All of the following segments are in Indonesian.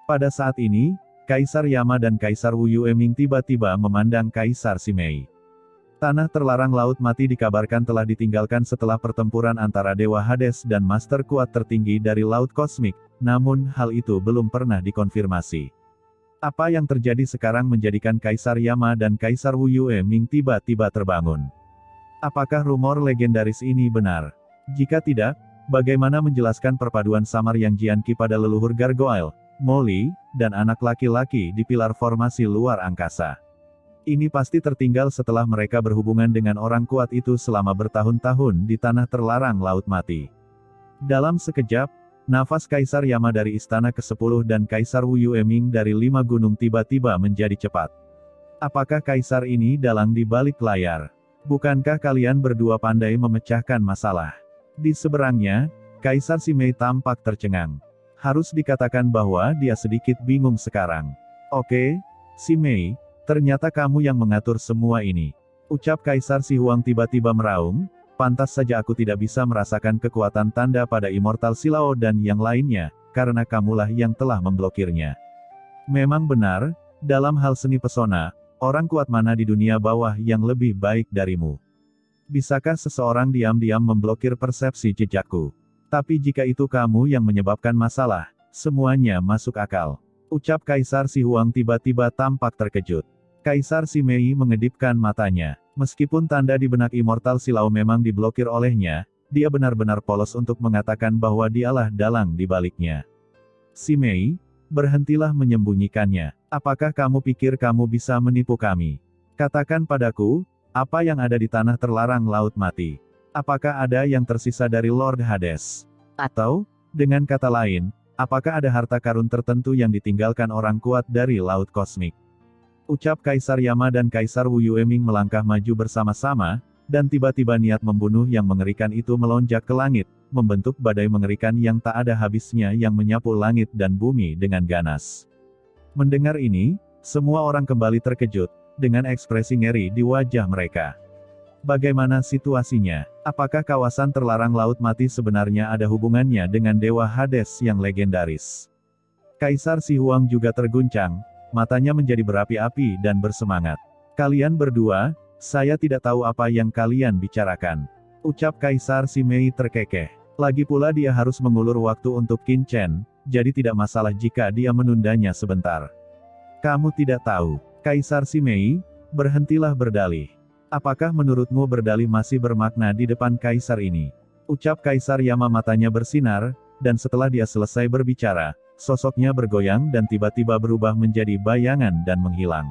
Pada saat ini, Kaisar Yama dan Kaisar Wu Yueming tiba-tiba memandang Kaisar Simei. Tanah terlarang Laut Mati dikabarkan telah ditinggalkan setelah pertempuran antara Dewa Hades dan Master kuat tertinggi dari Laut Kosmik, namun hal itu belum pernah dikonfirmasi. Apa yang terjadi sekarang menjadikan Kaisar Yama dan Kaisar Wu Yueming tiba-tiba terbangun. Apakah rumor legendaris ini benar? Jika tidak, bagaimana menjelaskan perpaduan samar Yang Jianqi pada leluhur Gargoyle, Molly, dan anak laki-laki di pilar formasi luar angkasa? Ini pasti tertinggal setelah mereka berhubungan dengan orang kuat itu selama bertahun-tahun di tanah terlarang Laut Mati. Dalam sekejap, nafas Kaisar Yama dari Istana ke-10 dan Kaisar Wu Yueming dari 5 gunung tiba-tiba menjadi cepat. Apakah Kaisar ini dalang di balik layar? Bukankah kalian berdua pandai memecahkan masalah? Di seberangnya, Kaisar Simei tampak tercengang. Harus dikatakan bahwa dia sedikit bingung sekarang. Oke, Simei, ternyata kamu yang mengatur semua ini. Ucap Kaisar Si Huang tiba-tiba meraung, pantas saja aku tidak bisa merasakan kekuatan tanda pada Immortal Silao dan yang lainnya, karena kamulah yang telah memblokirnya. Memang benar, dalam hal seni pesona, orang kuat mana di dunia bawah yang lebih baik darimu? Bisakah seseorang diam-diam memblokir persepsi jejakku? Tapi jika itu kamu yang menyebabkan masalah, semuanya masuk akal. Ucap Kaisar Si Huang tiba-tiba tampak terkejut. Kaisar Simei mengedipkan matanya. Meskipun tanda di benak Immortal Silao memang diblokir olehnya, dia benar-benar polos untuk mengatakan bahwa dialah dalang di baliknya. Simei, berhentilah menyembunyikannya. Apakah kamu pikir kamu bisa menipu kami? Katakan padaku, apa yang ada di tanah terlarang Laut Mati? Apakah ada yang tersisa dari Lord Hades? Atau, dengan kata lain, apakah ada harta karun tertentu yang ditinggalkan orang kuat dari Laut Kosmik? Ucap Kaisar Yama dan Kaisar Wu Yueming melangkah maju bersama-sama, dan tiba-tiba niat membunuh yang mengerikan itu melonjak ke langit, membentuk badai mengerikan yang tak ada habisnya yang menyapu langit dan bumi dengan ganas. Mendengar ini, semua orang kembali terkejut, dengan ekspresi ngeri di wajah mereka. Bagaimana situasinya? Apakah kawasan terlarang Laut Mati sebenarnya ada hubungannya dengan Dewa Hades yang legendaris? Kaisar Si Huang juga terguncang, matanya menjadi berapi-api dan bersemangat. Kalian berdua, saya tidak tahu apa yang kalian bicarakan. Ucap Kaisar Simei terkekeh. Lagi pula dia harus mengulur waktu untuk Qin Chen, jadi tidak masalah jika dia menundanya sebentar. Kamu tidak tahu. Kaisar Simei, berhentilah berdalih. Apakah menurutmu berdalih masih bermakna di depan Kaisar ini? Ucap Kaisar Yama matanya bersinar, dan setelah dia selesai berbicara, sosoknya bergoyang dan tiba-tiba berubah menjadi bayangan dan menghilang.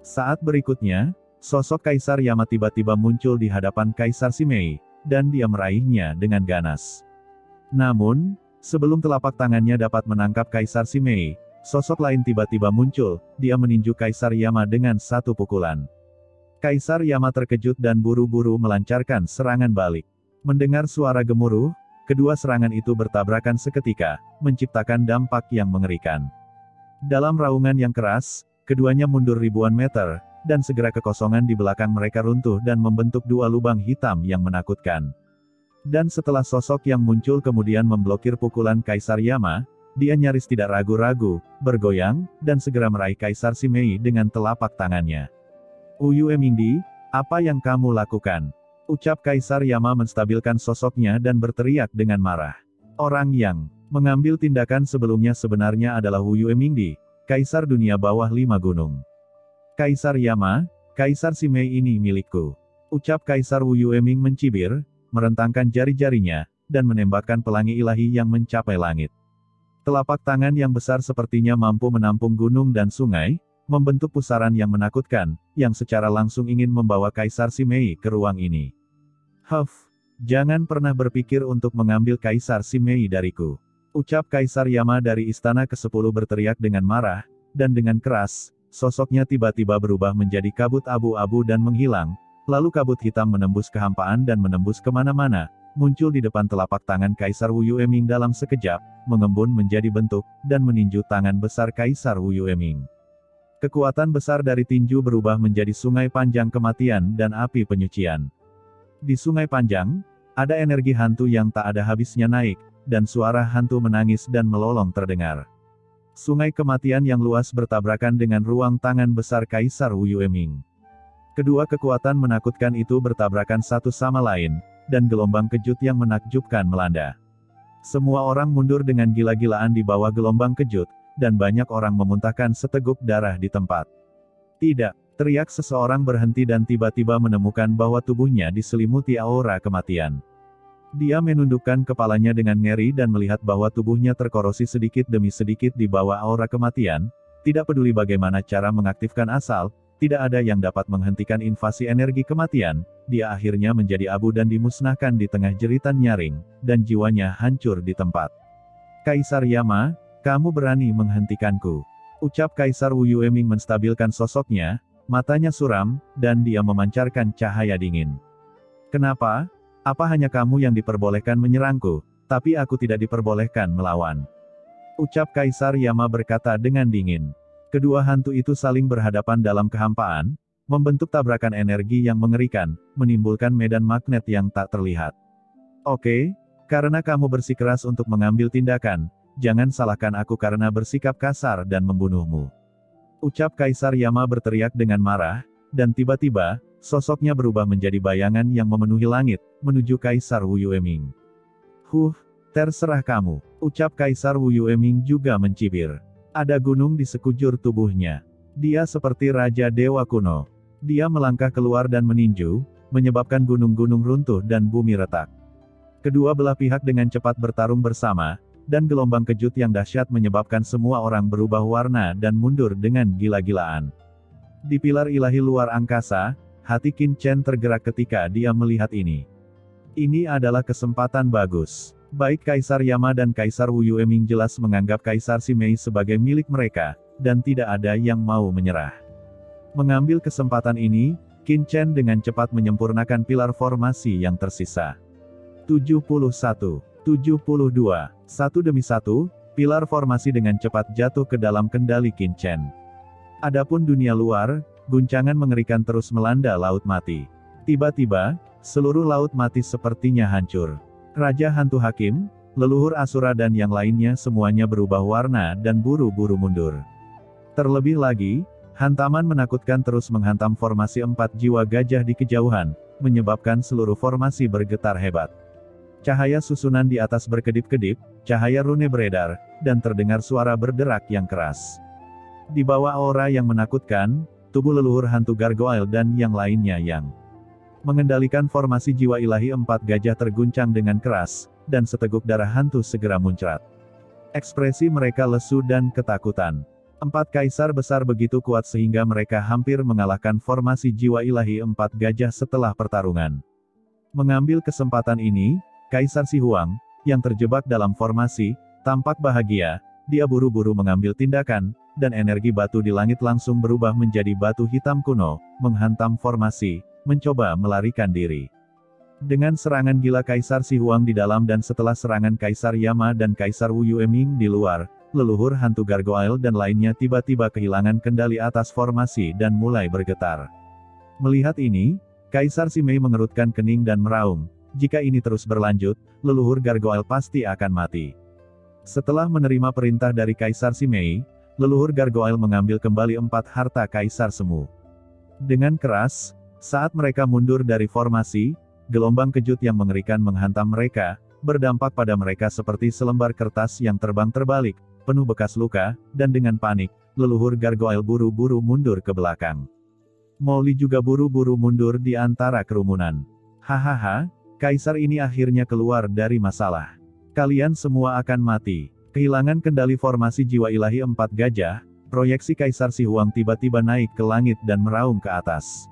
Saat berikutnya, sosok Kaisar Yama tiba-tiba muncul di hadapan Kaisar Simei, dan dia meraihnya dengan ganas. Namun, sebelum telapak tangannya dapat menangkap Kaisar Simei, sosok lain tiba-tiba muncul, dia meninju Kaisar Yama dengan satu pukulan. Kaisar Yama terkejut dan buru-buru melancarkan serangan balik. Mendengar suara gemuruh, kedua serangan itu bertabrakan seketika, menciptakan dampak yang mengerikan. Dalam raungan yang keras, keduanya mundur ribuan meter, dan segera kekosongan di belakang mereka runtuh dan membentuk dua lubang hitam yang menakutkan. Dan setelah sosok yang muncul kemudian memblokir pukulan Kaisar Yama, dia nyaris tidak ragu-ragu, bergoyang, dan segera meraih Kaisar Simei dengan telapak tangannya. Wu Yueming, apa yang kamu lakukan? Ucap Kaisar Yama menstabilkan sosoknya dan berteriak dengan marah. Orang yang mengambil tindakan sebelumnya sebenarnya adalah Wu Yueming, Kaisar dunia bawah 5 gunung. Kaisar Yama, Kaisar Simei ini milikku. Ucap Kaisar Wu Yueming mencibir, merentangkan jari-jarinya, dan menembakkan pelangi ilahi yang mencapai langit. Telapak tangan yang besar sepertinya mampu menampung gunung dan sungai, membentuk pusaran yang menakutkan, yang secara langsung ingin membawa Kaisar Simei ke ruang ini. Jangan pernah berpikir untuk mengambil Kaisar Simei dariku. Ucap Kaisar Yama dari Istana ke-10 berteriak dengan marah, dan dengan keras, sosoknya tiba-tiba berubah menjadi kabut abu-abu dan menghilang, lalu kabut hitam menembus kehampaan dan menembus kemana-mana, muncul di depan telapak tangan Kaisar Wu Yueming dalam sekejap, mengembun menjadi bentuk, dan meninju tangan besar Kaisar Wu Yueming. Kekuatan besar dari tinju berubah menjadi sungai panjang kematian dan api penyucian. Di sungai panjang, ada energi hantu yang tak ada habisnya naik, dan suara hantu menangis dan melolong terdengar. Sungai kematian yang luas bertabrakan dengan ruang tangan besar Kaisar Wu Yueming. Kedua kekuatan menakutkan itu bertabrakan satu sama lain, dan gelombang kejut yang menakjubkan melanda. Semua orang mundur dengan gila-gilaan di bawah gelombang kejut, dan banyak orang memuntahkan seteguk darah di tempat. Tidak, teriak seseorang berhenti dan tiba-tiba menemukan bahwa tubuhnya diselimuti aura kematian. Dia menundukkan kepalanya dengan ngeri dan melihat bahwa tubuhnya terkorosi sedikit demi sedikit di bawah aura kematian. Tidak peduli bagaimana cara mengaktifkan asal, tidak ada yang dapat menghentikan invasi energi kematian. Dia akhirnya menjadi abu dan dimusnahkan di tengah jeritan nyaring, dan jiwanya hancur di tempat. Kaisar Yama, kamu berani menghentikanku? Ucap Kaisar Wu Yueming menstabilkan sosoknya, matanya suram, dan dia memancarkan cahaya dingin. Kenapa? Apa hanya kamu yang diperbolehkan menyerangku, tapi aku tidak diperbolehkan melawan? Ucap Kaisar Yama berkata dengan dingin. Kedua hantu itu saling berhadapan dalam kehampaan, membentuk tabrakan energi yang mengerikan, menimbulkan medan magnet yang tak terlihat. Oke, karena kamu bersikeras untuk mengambil tindakan, jangan salahkan aku karena bersikap kasar dan membunuhmu. Ucap Kaisar Yama berteriak dengan marah, dan tiba-tiba, sosoknya berubah menjadi bayangan yang memenuhi langit, menuju Kaisar Wu Yueming. Terserah kamu, ucap Kaisar Wu Yueming juga mencibir. Ada gunung di sekujur tubuhnya. Dia seperti Raja Dewa kuno. Dia melangkah keluar dan meninju, menyebabkan gunung-gunung runtuh dan bumi retak. Kedua belah pihak dengan cepat bertarung bersama, dan gelombang kejut yang dahsyat menyebabkan semua orang berubah warna dan mundur dengan gila-gilaan. Di pilar ilahi luar angkasa, hati Qin Chen tergerak ketika dia melihat ini. Ini adalah kesempatan bagus. Baik Kaisar Yama dan Kaisar Wu Yueming jelas menganggap Kaisar Simei sebagai milik mereka, dan tidak ada yang mau menyerah. Mengambil kesempatan ini, Qin Chen dengan cepat menyempurnakan pilar formasi yang tersisa. 71, 72, satu demi satu, pilar formasi dengan cepat jatuh ke dalam kendali Qin Chen. Adapun dunia luar, guncangan mengerikan terus melanda Laut Mati. Tiba-tiba, seluruh Laut Mati sepertinya hancur. Raja Hantu Hakim, leluhur Asura dan yang lainnya semuanya berubah warna dan buru-buru mundur. Terlebih lagi, hantaman menakutkan terus menghantam formasi 4 jiwa gajah di kejauhan, menyebabkan seluruh formasi bergetar hebat. Cahaya susunan di atas berkedip-kedip, cahaya rune beredar, dan terdengar suara berderak yang keras. Di bawah aura yang menakutkan, tubuh leluhur hantu gargoyle dan yang lainnya yang mengendalikan formasi jiwa ilahi 4 gajah terguncang dengan keras, dan seteguk darah hantu segera muncrat. Ekspresi mereka lesu dan ketakutan. 4 kaisar besar begitu kuat sehingga mereka hampir mengalahkan formasi jiwa ilahi 4 gajah setelah pertarungan. Mengambil kesempatan ini, Kaisar Si Huang, yang terjebak dalam formasi, tampak bahagia. Dia buru-buru mengambil tindakan, dan energi batu di langit langsung berubah menjadi batu hitam kuno, menghantam formasi, mencoba melarikan diri. Dengan serangan gila Kaisar Si Huang di dalam dan setelah serangan Kaisar Yama dan Kaisar Wu Yueming di luar, leluhur hantu gargoyle dan lainnya tiba-tiba kehilangan kendali atas formasi dan mulai bergetar. Melihat ini, Kaisar Simei mengerutkan kening dan meraung, jika ini terus berlanjut, leluhur gargoyle pasti akan mati. Setelah menerima perintah dari Kaisar Simei, leluhur gargoyle mengambil kembali 4 harta Kaisar Semu. Dengan keras, saat mereka mundur dari formasi, gelombang kejut yang mengerikan menghantam mereka, berdampak pada mereka seperti selembar kertas yang terbang terbalik, penuh bekas luka, dan dengan panik, leluhur gargoyle buru-buru mundur ke belakang. Molly juga buru-buru mundur di antara kerumunan. Hahaha, Kaisar ini akhirnya keluar dari masalah. Kalian semua akan mati. Kehilangan kendali formasi jiwa ilahi 4 gajah, proyeksi Kaisar Si Huang tiba-tiba naik ke langit dan meraung ke atas.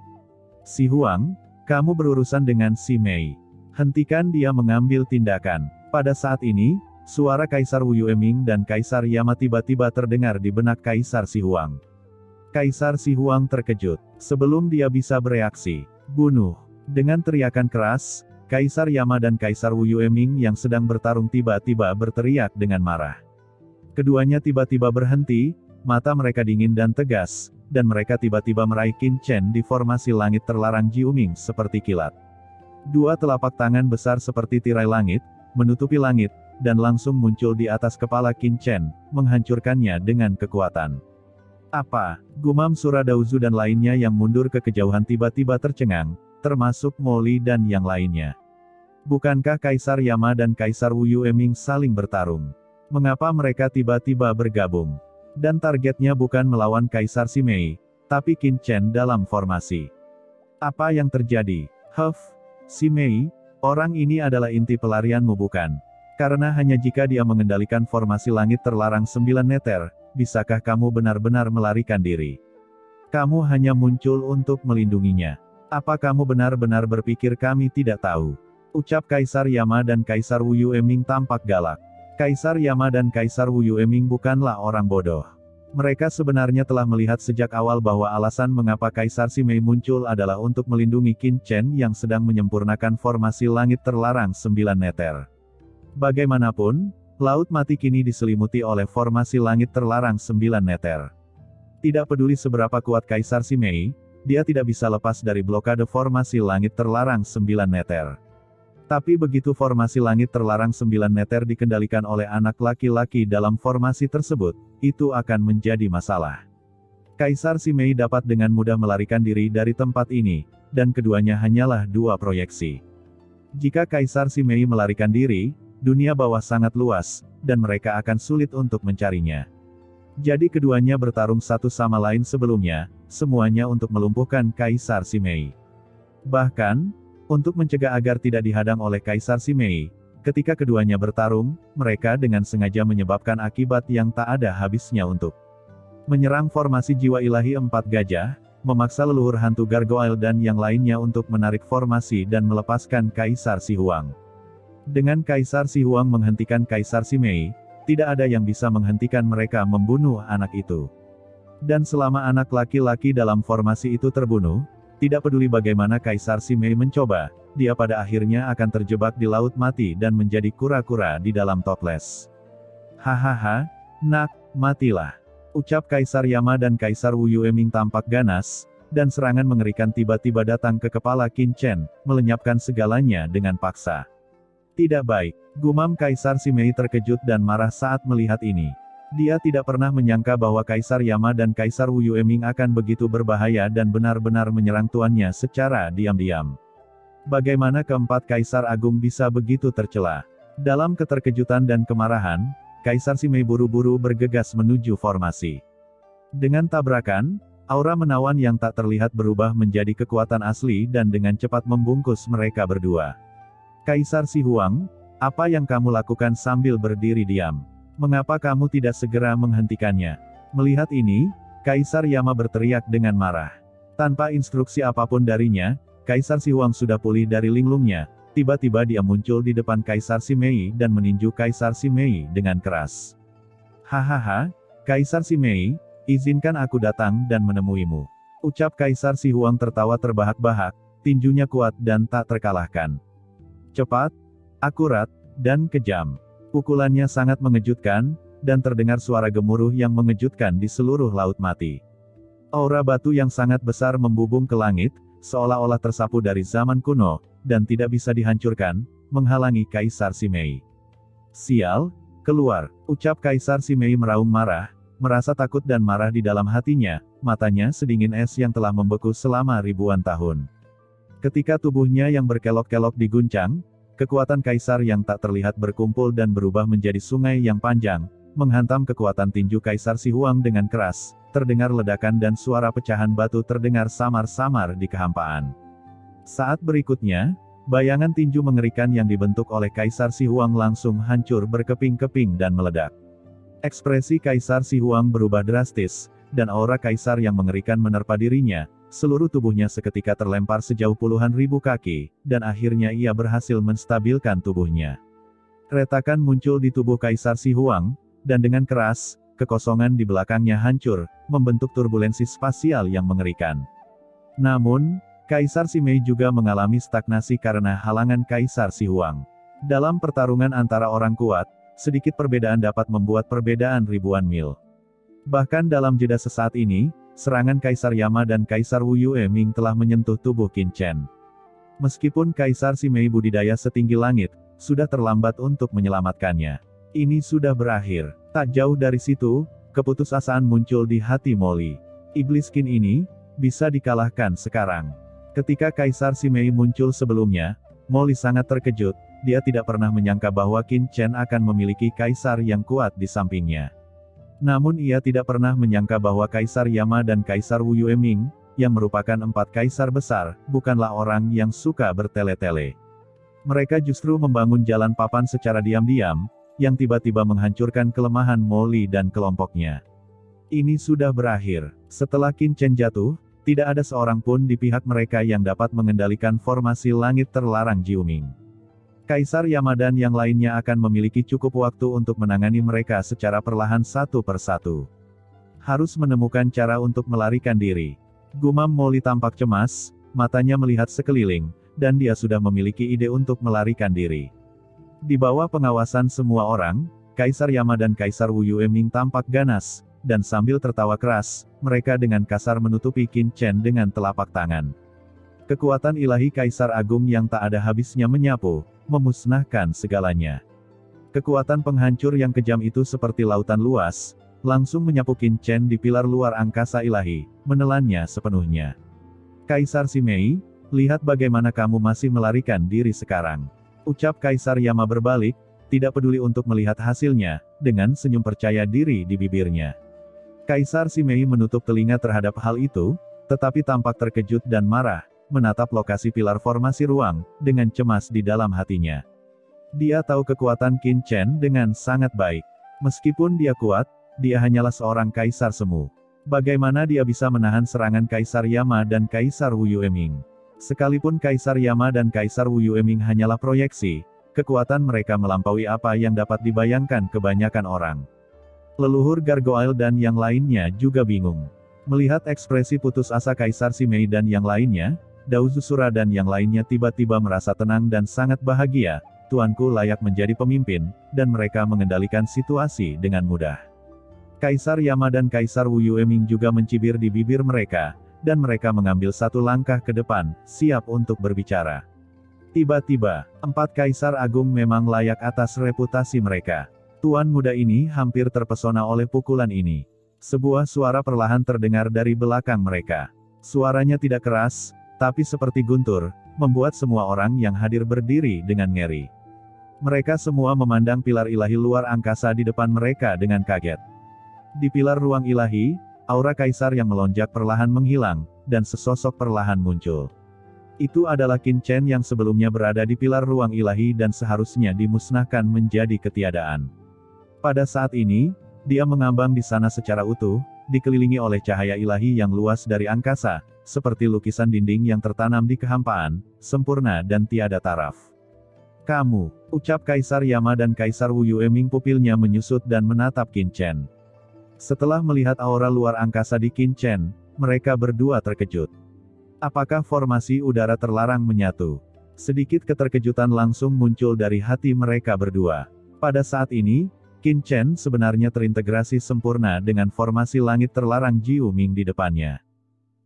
Si Huang, kamu berurusan dengan Si Mei. Hentikan dia mengambil tindakan. Pada saat ini, suara Kaisar Wu Yueming dan Kaisar Yama tiba-tiba terdengar di benak Kaisar Si Huang. Kaisar Si Huang terkejut. Sebelum dia bisa bereaksi, bunuh. Dengan teriakan keras, Kaisar Yama dan Kaisar Wu Yueming yang sedang bertarung tiba-tiba berteriak dengan marah. Keduanya tiba-tiba berhenti, mata mereka dingin dan tegas, dan mereka tiba-tiba meraih Qin Chen di formasi langit terlarang Jiuming seperti kilat. Dua telapak tangan besar seperti tirai langit, menutupi langit, dan langsung muncul di atas kepala Qin Chen, menghancurkannya dengan kekuatan. Apa? Gumam Suradauzu dan lainnya yang mundur ke kejauhan tiba-tiba tercengang, termasuk Molly dan yang lainnya. Bukankah Kaisar Yama dan Kaisar Wu Yueming saling bertarung? Mengapa mereka tiba-tiba bergabung? Dan targetnya bukan melawan Kaisar Simei, tapi Qin Chen dalam formasi. Apa yang terjadi? Simei, orang ini adalah inti pelarianmu bukan? Karena hanya jika dia mengendalikan formasi langit terlarang 9 meter, bisakah kamu benar-benar melarikan diri? Kamu hanya muncul untuk melindunginya. Apa kamu benar-benar berpikir kami tidak tahu? Ucap Kaisar Yama dan Kaisar Wu Yueming tampak galak. Kaisar Yama dan Kaisar Wu Yueming bukanlah orang bodoh. Mereka sebenarnya telah melihat sejak awal bahwa alasan mengapa Kaisar Simei muncul adalah untuk melindungi Qin Chen yang sedang menyempurnakan formasi langit terlarang 9 meter. Bagaimanapun, Laut Mati kini diselimuti oleh formasi langit terlarang 9 meter. Tidak peduli seberapa kuat Kaisar Simei, dia tidak bisa lepas dari blokade formasi langit terlarang 9 meter. Tapi begitu formasi langit terlarang 9 meter dikendalikan oleh anak laki-laki dalam formasi tersebut, itu akan menjadi masalah. Kaisar Simei dapat dengan mudah melarikan diri dari tempat ini, dan keduanya hanyalah 2 proyeksi. Jika Kaisar Simei melarikan diri, dunia bawah sangat luas, dan mereka akan sulit untuk mencarinya. Jadi keduanya bertarung satu sama lain sebelumnya, semuanya untuk melumpuhkan Kaisar Simei. Bahkan, untuk mencegah agar tidak dihadang oleh Kaisar Simei, ketika keduanya bertarung, mereka dengan sengaja menyebabkan akibat yang tak ada habisnya untuk menyerang formasi jiwa ilahi 4 gajah, memaksa leluhur hantu gargoyle dan yang lainnya untuk menarik formasi dan melepaskan Kaisar Si Huang. Dengan Kaisar Si Huang menghentikan Kaisar Simei, tidak ada yang bisa menghentikan mereka membunuh anak itu. Dan selama anak laki-laki dalam formasi itu terbunuh, tidak peduli bagaimana Kaisar Simei mencoba, dia pada akhirnya akan terjebak di Laut Mati dan menjadi kura-kura di dalam toples. Hahaha, nak, matilah. Ucap Kaisar Yama dan Kaisar Wu Yueming tampak ganas, dan serangan mengerikan tiba-tiba datang ke kepala Qin Chen, melenyapkan segalanya dengan paksa. Tidak baik, gumam Kaisar Simei terkejut dan marah saat melihat ini. Dia tidak pernah menyangka bahwa Kaisar Yama dan Kaisar Wu Yueming akan begitu berbahaya dan benar-benar menyerang tuannya secara diam-diam. Bagaimana keempat Kaisar Agung bisa begitu tercela? Dalam keterkejutan dan kemarahan, Kaisar Simei buru-buru bergegas menuju formasi. Dengan tabrakan, aura menawan yang tak terlihat berubah menjadi kekuatan asli dan dengan cepat membungkus mereka berdua. Kaisar Si Huang, apa yang kamu lakukan sambil berdiri diam? Mengapa kamu tidak segera menghentikannya? Melihat ini, Kaisar Yama berteriak dengan marah. Tanpa instruksi apapun darinya, Kaisar Si Huang sudah pulih dari linglungnya. Tiba-tiba dia muncul di depan Kaisar Simei dan meninju Kaisar Simei dengan keras. Hahaha, Kaisar Simei, izinkan aku datang dan menemuimu. Ucap Kaisar Si Huang tertawa terbahak-bahak, tinjunya kuat dan tak terkalahkan. Cepat, akurat, dan kejam. Pukulannya sangat mengejutkan, dan terdengar suara gemuruh yang mengejutkan di seluruh Laut Mati. Aura batu yang sangat besar membubung ke langit, seolah-olah tersapu dari zaman kuno, dan tidak bisa dihancurkan, menghalangi Kaisar Simei. Sial, keluar, ucap Kaisar Simei meraung marah, merasa takut dan marah di dalam hatinya, matanya sedingin es yang telah membeku selama ribuan tahun. Ketika tubuhnya yang berkelok-kelok diguncang, kekuatan Kaisar yang tak terlihat berkumpul dan berubah menjadi sungai yang panjang, menghantam kekuatan tinju Kaisar Si Huang dengan keras, terdengar ledakan dan suara pecahan batu terdengar samar-samar di kehampaan. Saat berikutnya, bayangan tinju mengerikan yang dibentuk oleh Kaisar Si Huang langsung hancur berkeping-keping dan meledak. Ekspresi Kaisar Si Huang berubah drastis, dan aura Kaisar yang mengerikan menerpa dirinya. Seluruh tubuhnya seketika terlempar sejauh puluhan ribu kaki, dan akhirnya ia berhasil menstabilkan tubuhnya. Retakan muncul di tubuh Kaisar Si Huang, dan dengan keras, kekosongan di belakangnya hancur, membentuk turbulensi spasial yang mengerikan. Namun, Kaisar Simei juga mengalami stagnasi karena halangan Kaisar Si Huang. Dalam pertarungan antara orang kuat, sedikit perbedaan dapat membuat perbedaan ribuan mil. Bahkan dalam jeda sesaat ini, serangan Kaisar Yama dan Kaisar Wu Yueming telah menyentuh tubuh Qin Chen. Meskipun Kaisar Simei budidaya setinggi langit, sudah terlambat untuk menyelamatkannya. Ini sudah berakhir. Tak jauh dari situ, keputusasaan muncul di hati Molly. Iblis Qin ini, bisa dikalahkan sekarang. Ketika Kaisar Simei muncul sebelumnya, Molly sangat terkejut, dia tidak pernah menyangka bahwa Qin Chen akan memiliki kaisar yang kuat di sampingnya. Namun ia tidak pernah menyangka bahwa Kaisar Yama dan Kaisar Wu Yueming, yang merupakan 4 kaisar besar, bukanlah orang yang suka bertele-tele. Mereka justru membangun jalan papan secara diam-diam, yang tiba-tiba menghancurkan kelemahan Molly dan kelompoknya. Ini sudah berakhir. Setelah Qin Chen jatuh, tidak ada seorang pun di pihak mereka yang dapat mengendalikan formasi langit terlarang Jiuming. Kaisar Yama dan yang lainnya akan memiliki cukup waktu untuk menangani mereka secara perlahan satu persatu. Harus menemukan cara untuk melarikan diri. Gumam Molly tampak cemas, matanya melihat sekeliling, dan dia sudah memiliki ide untuk melarikan diri. Di bawah pengawasan semua orang, Kaisar Yama dan Kaisar Wu Yueming tampak ganas, dan sambil tertawa keras, mereka dengan kasar menutupi Qin Chen dengan telapak tangan. Kekuatan ilahi Kaisar Agung yang tak ada habisnya menyapu, memusnahkan segalanya. Kekuatan penghancur yang kejam itu seperti lautan luas, langsung menyapu Qin Chen di pilar luar angkasa ilahi, menelannya sepenuhnya. Kaisar Simei, lihat bagaimana kamu masih melarikan diri sekarang. Ucap Kaisar Yama berbalik, tidak peduli untuk melihat hasilnya, dengan senyum percaya diri di bibirnya. Kaisar Simei menutup telinga terhadap hal itu, tetapi tampak terkejut dan marah, menatap lokasi pilar formasi ruang, dengan cemas di dalam hatinya. Dia tahu kekuatan Qin Chen dengan sangat baik. Meskipun dia kuat, dia hanyalah seorang kaisar semu. Bagaimana dia bisa menahan serangan Kaisar Yama dan Kaisar Wu Yueming? Sekalipun Kaisar Yama dan Kaisar Wu Yueming hanyalah proyeksi, kekuatan mereka melampaui apa yang dapat dibayangkan kebanyakan orang. Leluhur Gargoyle dan yang lainnya juga bingung. Melihat ekspresi putus asa Kaisar Simei dan yang lainnya, Dao Zusura dan yang lainnya tiba-tiba merasa tenang dan sangat bahagia, tuanku layak menjadi pemimpin, dan mereka mengendalikan situasi dengan mudah. Kaisar Yama dan Kaisar Wu Yueming juga mencibir di bibir mereka, dan mereka mengambil satu langkah ke depan, siap untuk berbicara. Tiba-tiba, 4 Kaisar Agung memang layak atas reputasi mereka. Tuan muda ini hampir terpesona oleh pukulan ini. Sebuah suara perlahan terdengar dari belakang mereka. Suaranya tidak keras, tapi seperti guntur, membuat semua orang yang hadir berdiri dengan ngeri. Mereka semua memandang pilar ilahi luar angkasa di depan mereka dengan kaget. Di pilar ruang ilahi, aura kaisar yang melonjak perlahan menghilang, dan sesosok perlahan muncul. Itu adalah Qin Chen yang sebelumnya berada di pilar ruang ilahi dan seharusnya dimusnahkan menjadi ketiadaan. Pada saat ini, dia mengambang di sana secara utuh, dikelilingi oleh cahaya ilahi yang luas dari angkasa, seperti lukisan dinding yang tertanam di kehampaan, sempurna dan tiada taraf. Kamu, ucap Kaisar Yama dan Kaisar Wu Yueming, pupilnya menyusut dan menatap Qin Chen. Setelah melihat aura luar angkasa di Qin Chen, mereka berdua terkejut. Apakah formasi udara terlarang menyatu? Sedikit keterkejutan langsung muncul dari hati mereka berdua. Pada saat ini, Qin Chen sebenarnya terintegrasi sempurna dengan formasi langit terlarang Jiuming di depannya.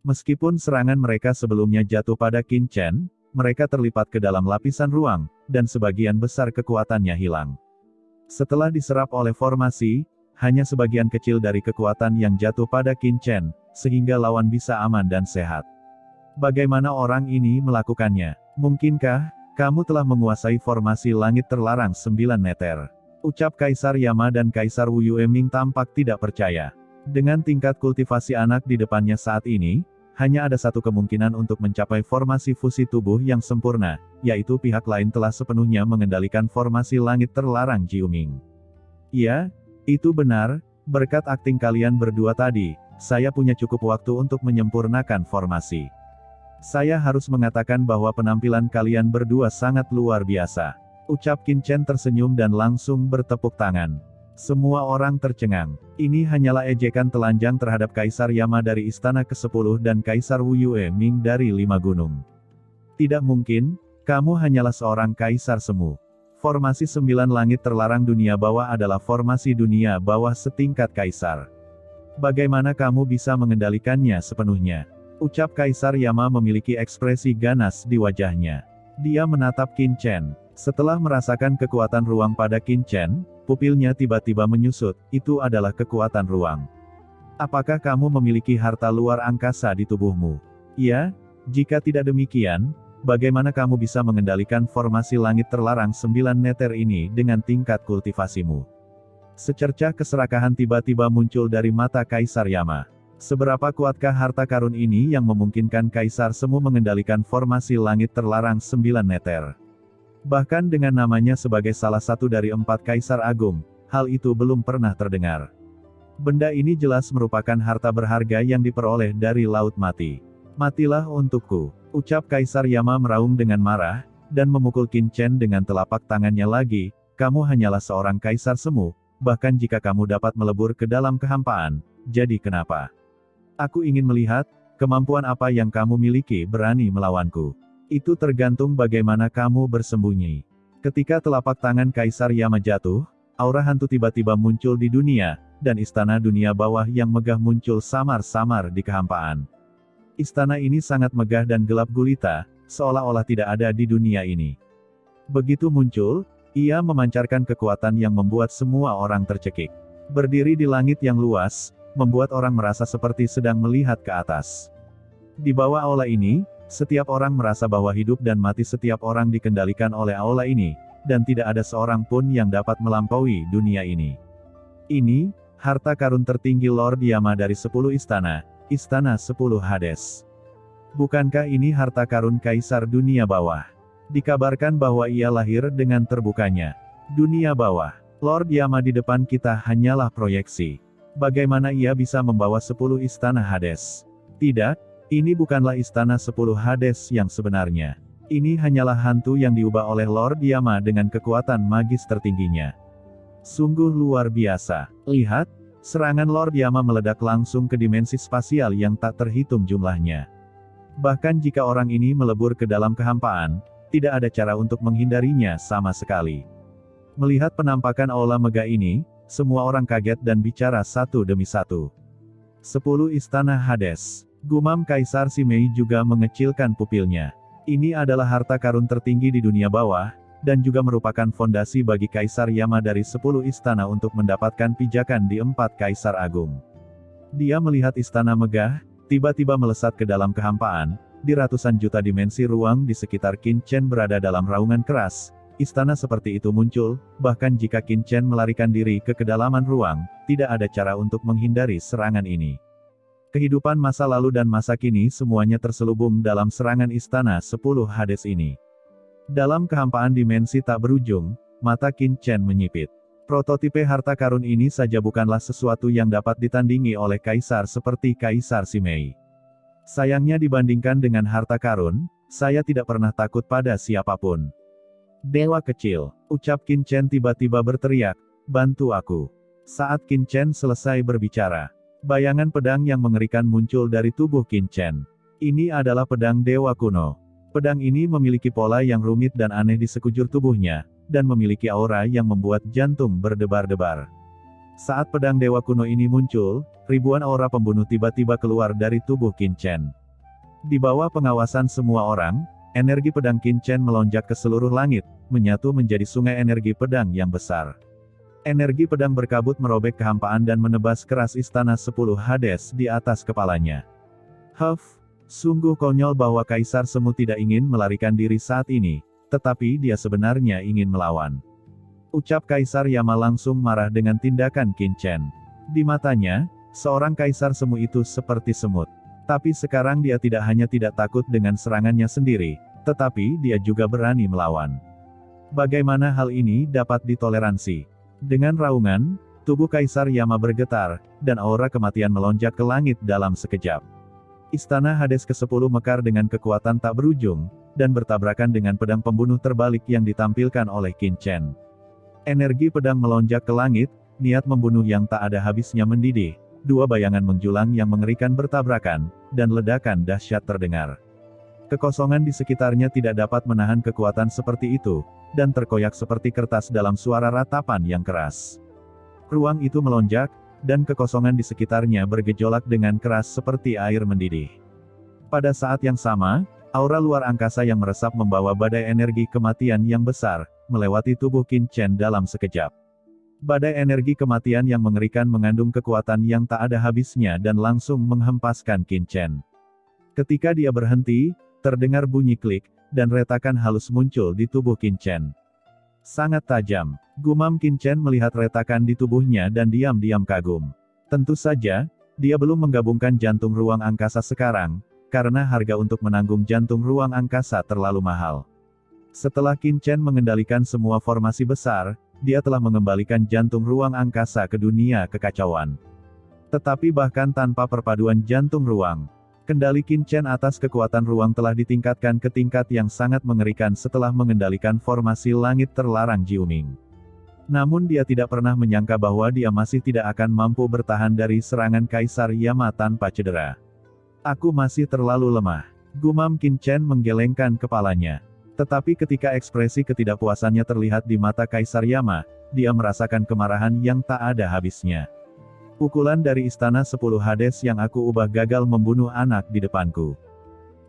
Meskipun serangan mereka sebelumnya jatuh pada Qin Chen, mereka terlipat ke dalam lapisan ruang, dan sebagian besar kekuatannya hilang. Setelah diserap oleh formasi, hanya sebagian kecil dari kekuatan yang jatuh pada Qin Chen, sehingga lawan bisa aman dan sehat. Bagaimana orang ini melakukannya? Mungkinkah kamu telah menguasai formasi langit terlarang 9 meter? Ucap Kaisar Yama dan Kaisar Wu Yueming tampak tidak percaya. Dengan tingkat kultivasi anak di depannya saat ini, hanya ada satu kemungkinan untuk mencapai formasi fusi tubuh yang sempurna, yaitu pihak lain telah sepenuhnya mengendalikan formasi langit terlarang Jiuming. Ya, itu benar, berkat akting kalian berdua tadi, saya punya cukup waktu untuk menyempurnakan formasi. Saya harus mengatakan bahwa penampilan kalian berdua sangat luar biasa. Ucap Qin Chen tersenyum dan langsung bertepuk tangan. Semua orang tercengang. Ini hanyalah ejekan telanjang terhadap Kaisar Yama dari Istana ke-10 dan Kaisar Wu Yueming dari 5 gunung. Tidak mungkin, kamu hanyalah seorang kaisar semu. Formasi 9 langit terlarang dunia bawah adalah formasi dunia bawah setingkat kaisar. Bagaimana kamu bisa mengendalikannya sepenuhnya? Ucap Kaisar Yama memiliki ekspresi ganas di wajahnya. Dia menatap Qin Chen. Setelah merasakan kekuatan ruang pada Qin Chen, pupilnya tiba-tiba menyusut, itu adalah kekuatan ruang. Apakah kamu memiliki harta luar angkasa di tubuhmu? Ya, jika tidak demikian, bagaimana kamu bisa mengendalikan formasi langit terlarang 9 meter ini dengan tingkat kultivasimu? Secercah keserakahan tiba-tiba muncul dari mata Kaisar Yama. Seberapa kuatkah harta karun ini yang memungkinkan Kaisar Semu mengendalikan formasi langit terlarang 9 meter? Bahkan dengan namanya sebagai salah satu dari 4 Kaisar Agung, hal itu belum pernah terdengar. Benda ini jelas merupakan harta berharga yang diperoleh dari Laut Mati. Matilah untukku, ucap Kaisar Yama meraung dengan marah, dan memukul Qin Chen dengan telapak tangannya lagi. Kamu hanyalah seorang Kaisar Semu, bahkan jika kamu dapat melebur ke dalam kehampaan, jadi kenapa? Aku ingin melihat, kemampuan apa yang kamu miliki berani melawanku. Itu tergantung bagaimana kamu bersembunyi. Ketika telapak tangan Kaisar Yama jatuh, aura hantu tiba-tiba muncul di dunia, dan istana dunia bawah yang megah muncul samar-samar di kehampaan. Istana ini sangat megah dan gelap gulita, seolah-olah tidak ada di dunia ini. Begitu muncul, ia memancarkan kekuatan yang membuat semua orang tercekik. Berdiri di langit yang luas, membuat orang merasa seperti sedang melihat ke atas. Di bawah aula ini, setiap orang merasa bahwa hidup dan mati setiap orang dikendalikan oleh aula ini, dan tidak ada seorang pun yang dapat melampaui dunia ini. Ini, harta karun tertinggi Lord Yama dari 10 istana, Istana 10 Hades. Bukankah ini harta karun Kaisar Dunia Bawah? Dikabarkan bahwa ia lahir dengan terbukanya dunia bawah. Lord Yama di depan kita hanyalah proyeksi. Bagaimana ia bisa membawa 10 istana Hades? Tidak, ini bukanlah istana 10 Hades yang sebenarnya. Ini hanyalah hantu yang diubah oleh Lord Yama dengan kekuatan magis tertingginya. Sungguh luar biasa. Lihat, serangan Lord Yama meledak langsung ke dimensi spasial yang tak terhitung jumlahnya. Bahkan jika orang ini melebur ke dalam kehampaan, tidak ada cara untuk menghindarinya sama sekali. Melihat penampakan aula megah ini, semua orang kaget dan bicara satu demi satu. 10 istana Hades. Gumam Kaisar Simei juga mengecilkan pupilnya. Ini adalah harta karun tertinggi di dunia bawah, dan juga merupakan fondasi bagi Kaisar Yama dari 10 istana untuk mendapatkan pijakan di 4 Kaisar Agung. Dia melihat istana megah, tiba-tiba melesat ke dalam kehampaan, di ratusan juta dimensi ruang di sekitar Qin Chen berada dalam raungan keras. Istana seperti itu muncul, bahkan jika Qin Chen melarikan diri ke kedalaman ruang, tidak ada cara untuk menghindari serangan ini. Kehidupan masa lalu dan masa kini semuanya terselubung dalam serangan istana 10 Hades ini. Dalam kehampaan dimensi tak berujung, mata Qin Chen menyipit. Prototipe harta karun ini saja bukanlah sesuatu yang dapat ditandingi oleh kaisar seperti Kaisar Simei. Sayangnya dibandingkan dengan harta karun, saya tidak pernah takut pada siapapun. Dewa kecil, ucap Qin Chen tiba-tiba berteriak, bantu aku. Saat Qin Chen selesai berbicara, bayangan pedang yang mengerikan muncul dari tubuh Qin Chen. Ini adalah pedang Dewa Kuno. Pedang ini memiliki pola yang rumit dan aneh di sekujur tubuhnya, dan memiliki aura yang membuat jantung berdebar-debar. Saat pedang Dewa Kuno ini muncul, ribuan aura pembunuh tiba-tiba keluar dari tubuh Qin Chen. Di bawah pengawasan semua orang, energi pedang Qin Chen melonjak ke seluruh langit, menyatu menjadi sungai energi pedang yang besar. Energi pedang berkabut merobek kehampaan dan menebas keras istana 10 Hades di atas kepalanya. Sungguh konyol bahwa Kaisar Semu tidak ingin melarikan diri saat ini, tetapi dia sebenarnya ingin melawan. Ucap Kaisar Yama langsung marah dengan tindakan Qin Chen. Di matanya, seorang Kaisar Semu itu seperti semut. Tapi sekarang dia tidak hanya tidak takut dengan serangannya sendiri, tetapi dia juga berani melawan. Bagaimana hal ini dapat ditoleransi? Dengan raungan, tubuh Kaisar Yama bergetar, dan aura kematian melonjak ke langit dalam sekejap. Istana Hades ke-10 mekar dengan kekuatan tak berujung, dan bertabrakan dengan pedang pembunuh terbalik yang ditampilkan oleh Qin Chen. Energi pedang melonjak ke langit, niat membunuh yang tak ada habisnya mendidih, dua bayangan menjulang yang mengerikan bertabrakan, dan ledakan dahsyat terdengar. Kekosongan di sekitarnya tidak dapat menahan kekuatan seperti itu, dan terkoyak seperti kertas dalam suara ratapan yang keras. Ruang itu melonjak, dan kekosongan di sekitarnya bergejolak dengan keras seperti air mendidih. Pada saat yang sama, Aura luar angkasa yang meresap membawa badai energi kematian yang besar, melewati tubuh Qin Chen dalam sekejap. Badai energi kematian yang mengerikan mengandung kekuatan yang tak ada habisnya dan langsung menghempaskan Qin Chen. Ketika dia berhenti, terdengar bunyi klik, dan retakan halus muncul di tubuh Qin Chen. Sangat tajam, gumam Qin Chen melihat retakan di tubuhnya dan diam-diam kagum. Tentu saja, dia belum menggabungkan jantung ruang angkasa sekarang, karena harga untuk menanggung jantung ruang angkasa terlalu mahal. Setelah Qin Chen mengendalikan semua formasi besar, dia telah mengembalikan jantung ruang angkasa ke dunia kekacauan. Tetapi bahkan tanpa perpaduan jantung ruang, kendali Qin Chen atas kekuatan ruang telah ditingkatkan ke tingkat yang sangat mengerikan setelah mengendalikan formasi langit terlarang Jiuming. Namun dia tidak pernah menyangka bahwa dia masih tidak akan mampu bertahan dari serangan Kaisar Yama tanpa cedera. Aku masih terlalu lemah. Gumam Qin Chen menggelengkan kepalanya. Tetapi ketika ekspresi ketidakpuasannya terlihat di mata Kaisar Yama, dia merasakan kemarahan yang tak ada habisnya. Pukulan dari Istana 10 Hades yang aku ubah gagal membunuh anak di depanku.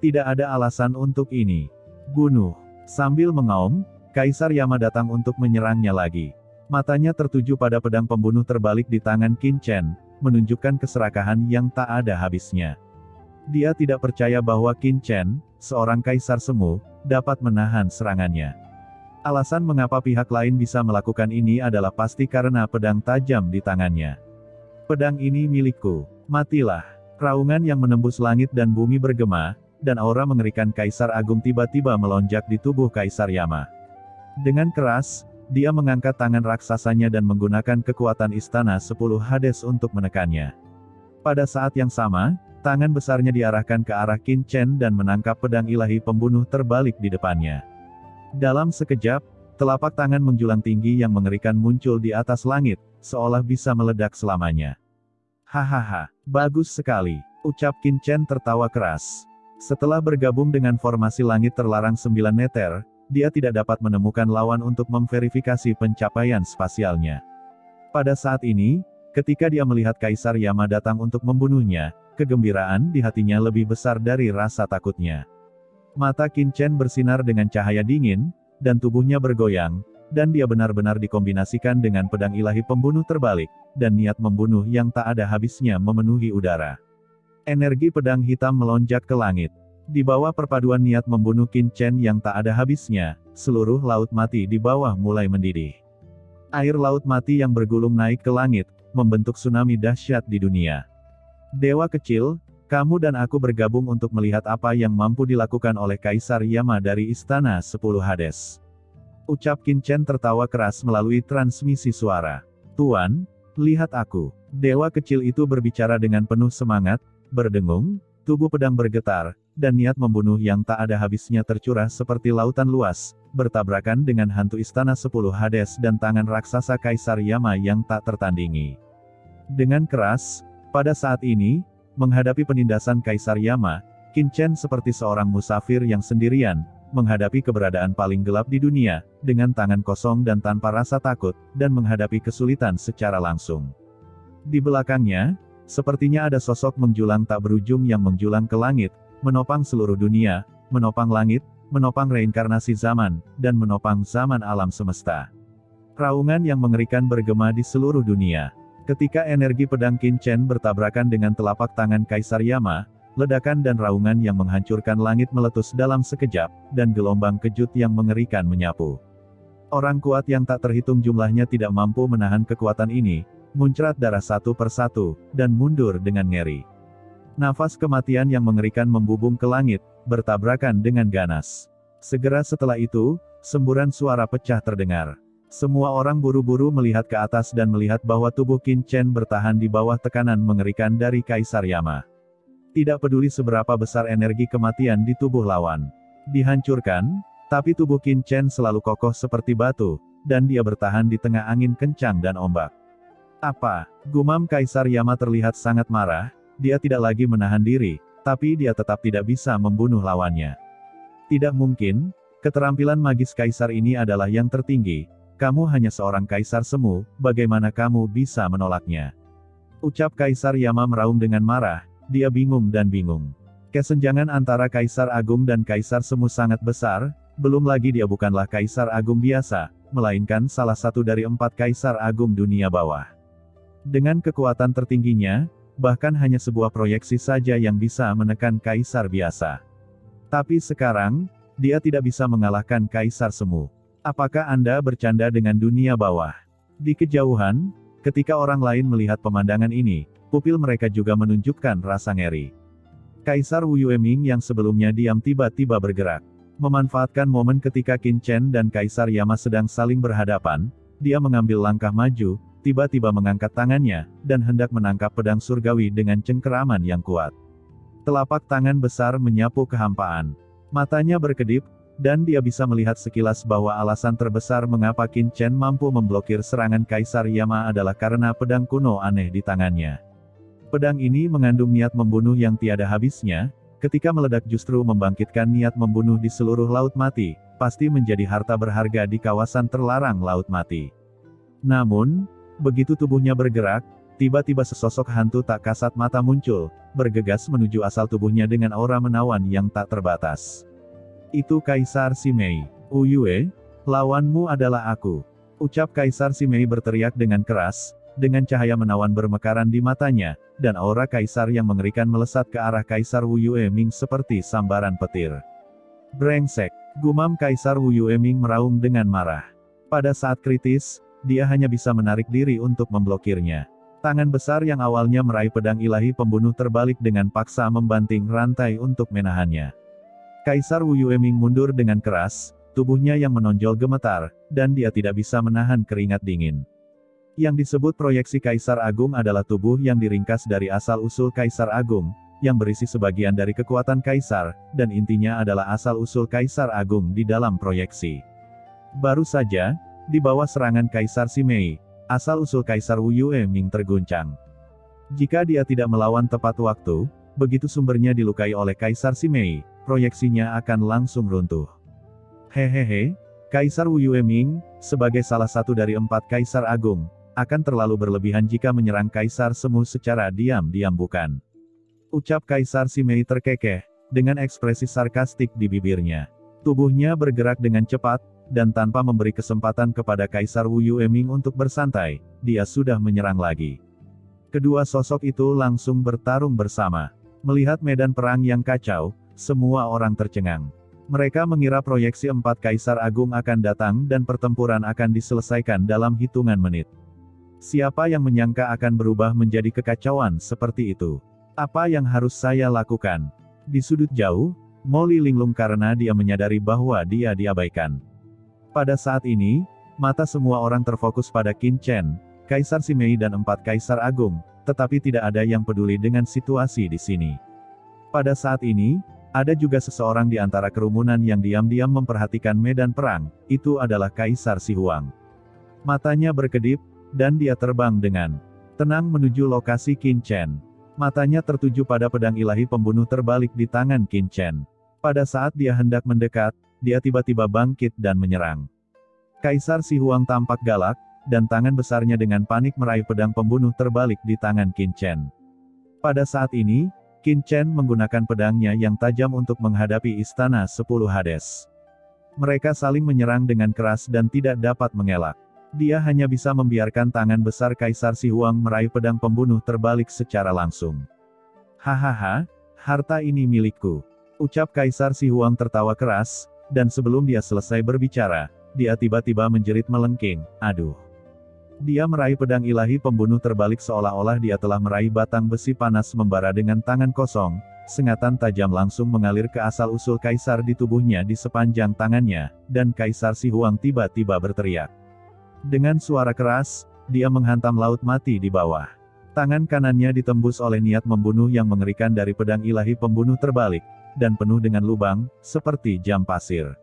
Tidak ada alasan untuk ini. Bunuh. Sambil mengaum, Kaisar Yama datang untuk menyerangnya lagi. Matanya tertuju pada pedang pembunuh terbalik di tangan Qin Chen, menunjukkan keserakahan yang tak ada habisnya. Dia tidak percaya bahwa Qin Chen, seorang kaisar semu, dapat menahan serangannya. Alasan mengapa pihak lain bisa melakukan ini adalah pasti karena pedang tajam di tangannya. Pedang ini milikku. Matilah. Raungan yang menembus langit dan bumi bergema, dan aura mengerikan Kaisar Agung tiba-tiba melonjak di tubuh Kaisar Yama. Dengan keras, dia mengangkat tangan raksasanya dan menggunakan kekuatan Istana 10 Hades untuk menekannya. Pada saat yang sama, tangan besarnya diarahkan ke arah Qin Chen dan menangkap pedang ilahi pembunuh terbalik di depannya. Dalam sekejap, telapak tangan menjulang tinggi yang mengerikan muncul di atas langit, seolah bisa meledak selamanya. Hahaha, bagus sekali, ucap Qin Chen tertawa keras. Setelah bergabung dengan formasi langit terlarang 9 meter, dia tidak dapat menemukan lawan untuk memverifikasi pencapaian spasialnya. Pada saat ini, ketika dia melihat Kaisar Yama datang untuk membunuhnya, kegembiraan di hatinya lebih besar dari rasa takutnya. Mata Qin Chen bersinar dengan cahaya dingin, dan tubuhnya bergoyang, dan dia benar-benar dikombinasikan dengan pedang ilahi pembunuh terbalik, dan niat membunuh yang tak ada habisnya memenuhi udara. Energi pedang hitam melonjak ke langit. Di bawah perpaduan niat membunuh Qin Chen yang tak ada habisnya, seluruh laut mati di bawah mulai mendidih. Air laut mati yang bergulung naik ke langit, membentuk tsunami dahsyat di dunia. Dewa kecil, kamu dan aku bergabung untuk melihat apa yang mampu dilakukan oleh Kaisar Yama dari Istana 10 Hades. Ucap Qin Chen tertawa keras melalui transmisi suara. Tuan, lihat aku. Dewa kecil itu berbicara dengan penuh semangat, berdengung, tubuh pedang bergetar, dan niat membunuh yang tak ada habisnya tercurah seperti lautan luas, bertabrakan dengan hantu Istana 10 Hades dan tangan raksasa Kaisar Yama yang tak tertandingi. Dengan keras, pada saat ini, menghadapi penindasan Kaisar Yama, Qin Chen seperti seorang musafir yang sendirian, menghadapi keberadaan paling gelap di dunia, dengan tangan kosong dan tanpa rasa takut, dan menghadapi kesulitan secara langsung. Di belakangnya, sepertinya ada sosok menjulang tak berujung yang menjulang ke langit, menopang seluruh dunia, menopang langit, menopang reinkarnasi zaman, dan menopang zaman alam semesta. Raungan yang mengerikan bergema di seluruh dunia. Ketika energi pedang Qin Chen bertabrakan dengan telapak tangan Kaisar Yama, ledakan dan raungan yang menghancurkan langit meletus dalam sekejap, dan gelombang kejut yang mengerikan menyapu. Orang kuat yang tak terhitung jumlahnya tidak mampu menahan kekuatan ini, muncrat darah satu persatu, dan mundur dengan ngeri. Nafas kematian yang mengerikan membubung ke langit, bertabrakan dengan ganas. Segera setelah itu, semburan suara pecah terdengar. Semua orang buru-buru melihat ke atas dan melihat bahwa tubuh Qin Chen bertahan di bawah tekanan mengerikan dari Kaisar Yama. Tidak peduli seberapa besar energi kematian di tubuh lawan dihancurkan, tapi tubuh Qin Chen selalu kokoh seperti batu, dan dia bertahan di tengah angin kencang dan ombak. Apa? Gumam Kaisar Yama terlihat sangat marah. Dia tidak lagi menahan diri, tapi dia tetap tidak bisa membunuh lawannya. Tidak mungkin, keterampilan magis Kaisar ini adalah yang tertinggi. Kamu hanya seorang Kaisar semu, bagaimana kamu bisa menolaknya? Ucap Kaisar Yama meraung dengan marah, dia bingung dan bingung. Kesenjangan antara Kaisar Agung dan Kaisar Semu sangat besar, belum lagi dia bukanlah Kaisar Agung biasa, melainkan salah satu dari 4 Kaisar Agung dunia bawah. Dengan kekuatan tertingginya, bahkan hanya sebuah proyeksi saja yang bisa menekan Kaisar biasa. Tapi sekarang, dia tidak bisa mengalahkan Kaisar Semu. Apakah Anda bercanda dengan dunia bawah? Di kejauhan, ketika orang lain melihat pemandangan ini, pupil mereka juga menunjukkan rasa ngeri. Kaisar Wu Yueming yang sebelumnya diam tiba-tiba bergerak. Memanfaatkan momen ketika Qin Chen dan Kaisar Yama sedang saling berhadapan, dia mengambil langkah maju, tiba-tiba mengangkat tangannya, dan hendak menangkap pedang surgawi dengan cengkeraman yang kuat. Telapak tangan besar menyapu kehampaan. Matanya berkedip, dan dia bisa melihat sekilas bahwa alasan terbesar mengapa Qin Chen mampu memblokir serangan Kaisar Yama adalah karena pedang kuno aneh di tangannya. Pedang ini mengandung niat membunuh yang tiada habisnya, ketika meledak justru membangkitkan niat membunuh di seluruh Laut Mati, pasti menjadi harta berharga di kawasan terlarang Laut Mati. Namun, begitu tubuhnya bergerak, tiba-tiba sesosok hantu tak kasat mata muncul, bergegas menuju asal tubuhnya dengan aura menawan yang tak terbatas. Itu Kaisar Simei. Wu Yue, lawanmu adalah aku. Ucap Kaisar Simei berteriak dengan keras, dengan cahaya menawan bermekaran di matanya, dan aura Kaisar yang mengerikan melesat ke arah Kaisar Wu Yueming seperti sambaran petir. Brengsek, gumam Kaisar Wu Yueming meraung dengan marah. Pada saat kritis, dia hanya bisa menarik diri untuk memblokirnya. Tangan besar yang awalnya meraih pedang ilahi pembunuh terbalik dengan paksa membanting rantai untuk menahannya. Kaisar Wu Yueming mundur dengan keras, tubuhnya yang menonjol gemetar, dan dia tidak bisa menahan keringat dingin. Yang disebut proyeksi Kaisar Agung adalah tubuh yang diringkas dari asal-usul Kaisar Agung, yang berisi sebagian dari kekuatan Kaisar, dan intinya adalah asal-usul Kaisar Agung di dalam proyeksi. Baru saja, di bawah serangan Kaisar Simei, asal-usul Kaisar Wu Yueming terguncang. Jika dia tidak melawan tepat waktu, begitu sumbernya dilukai oleh Kaisar Simei, proyeksinya akan langsung runtuh. Hehehe, Kaisar Wu Yueming, sebagai salah satu dari 4 Kaisar Agung, akan terlalu berlebihan jika menyerang Kaisar Semu secara diam-diam bukan? Ucap Kaisar Simei terkekeh, dengan ekspresi sarkastik di bibirnya. Tubuhnya bergerak dengan cepat, dan tanpa memberi kesempatan kepada Kaisar Wu Yueming untuk bersantai, dia sudah menyerang lagi. Kedua sosok itu langsung bertarung bersama. Melihat medan perang yang kacau, semua orang tercengang. Mereka mengira proyeksi 4 Kaisar Agung akan datang dan pertempuran akan diselesaikan dalam hitungan menit. Siapa yang menyangka akan berubah menjadi kekacauan seperti itu? Apa yang harus saya lakukan? Di sudut jauh, Molly linglung karena dia menyadari bahwa dia diabaikan. Pada saat ini, mata semua orang terfokus pada Qin Chen, Kaisar Simei dan 4 Kaisar Agung, tetapi tidak ada yang peduli dengan situasi di sini. Pada saat ini, ada juga seseorang di antara kerumunan yang diam-diam memperhatikan medan perang, itu adalah Kaisar Si Huang. Matanya berkedip, dan dia terbang dengan tenang menuju lokasi Qin Chen. Matanya tertuju pada pedang ilahi pembunuh terbalik di tangan Qin Chen. Pada saat dia hendak mendekat, dia tiba-tiba bangkit dan menyerang. Kaisar Si Huang tampak galak, dan tangan besarnya dengan panik meraih pedang pembunuh terbalik di tangan Qin Chen. Pada saat ini, Qin Chen menggunakan pedangnya yang tajam untuk menghadapi Istana 10 Hades. Mereka saling menyerang dengan keras dan tidak dapat mengelak. Dia hanya bisa membiarkan tangan besar Kaisar Si Huang meraih pedang pembunuh terbalik secara langsung. Hahaha, harta ini milikku. Ucap Kaisar Si Huang tertawa keras, dan sebelum dia selesai berbicara, dia tiba-tiba menjerit melengking, aduh. Dia meraih pedang ilahi pembunuh terbalik seolah-olah dia telah meraih batang besi panas membara dengan tangan kosong, sengatan tajam langsung mengalir ke asal-usul Kaisar di tubuhnya di sepanjang tangannya, dan Kaisar Si Huang tiba-tiba berteriak. Dengan suara keras, dia menghantam Laut Mati di bawah. Tangan kanannya ditembus oleh niat membunuh yang mengerikan dari pedang ilahi pembunuh terbalik, dan penuh dengan lubang, seperti jam pasir.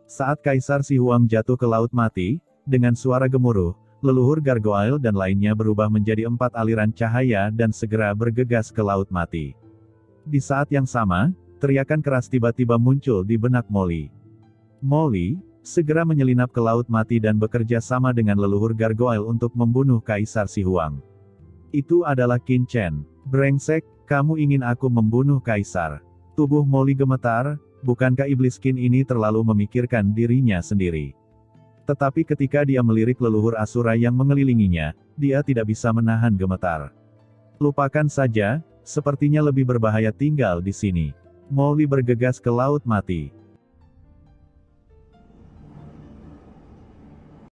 Saat Kaisar Si Huang jatuh ke Laut Mati, dengan suara gemuruh, leluhur gargoyle dan lainnya berubah menjadi 4 aliran cahaya dan segera bergegas ke Laut Mati. Di saat yang sama, teriakan keras tiba-tiba muncul di benak Molly. Molly segera menyelinap ke Laut Mati dan bekerja sama dengan leluhur gargoyle untuk membunuh Kaisar Si Huang. Itu adalah Qin Chen. Brengsek, kamu ingin aku membunuh Kaisar. Tubuh Molly gemetar, bukankah iblis Qin ini terlalu memikirkan dirinya sendiri? Tetapi ketika dia melirik leluhur Asura yang mengelilinginya, dia tidak bisa menahan gemetar. Lupakan saja, sepertinya lebih berbahaya tinggal di sini. Molly bergegas ke Laut Mati.